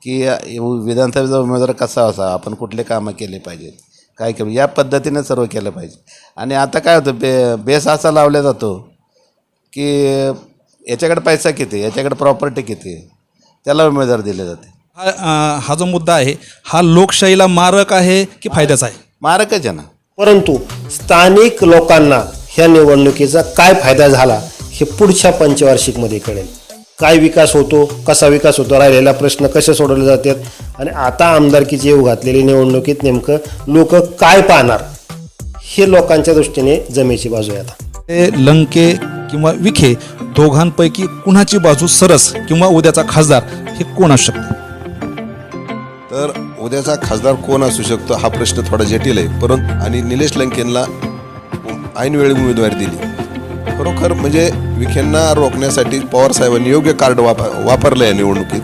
की विधानसभेचा उमेदवार कसा असा, आपण कुठले कामं केले पाहिजेत, काय केलं, या पद्धतीने सर्व केलं पाहिजे. आणि आता काय होतं, बेस असा लावला जातो की याच्याकडे पैसा किती, याच्याकडे प्रॉपर्टी किती, त्याला उमेदवार दिले जाते. हा जो मुद्दा आहे हा लोकशाहीला मारक आहे की फायद्याचा आहे? मारकच आहे ना. परंतु स्थानिक लोकांना ह्या निवडणुकीचा काय फायदा झाला हे पुढच्या पंचवार्षिकमध्ये कळेल. काय विकास होतो, कसा विकास होतो, राहिलेला प्रश्न कसे सोडवले जातात आणि आता आमदारकीची येऊ घातलेली निवडणुकीत नेमकं लोक काय पाहणार हे लोकांच्या दृष्टीने जमेची बाजू आहे. आता ते लंके किंवा विखे दोघांपैकी कुणाची बाजू सरस किंवा उद्याचा खासदार हे कोण असू शकतं? तर उद्याचा खासदार कोण असू शकतो हा प्रश्न थोडा जटिल आहे. परंतु आणि निलेश लंकेंना ऐनवेळी उमेदवारी दिली. खरोखर म्हणजे विखेंना रोखण्यासाठी पवार साहेबांनी योग्य कार्ड वापरलं या निवडणुकीत.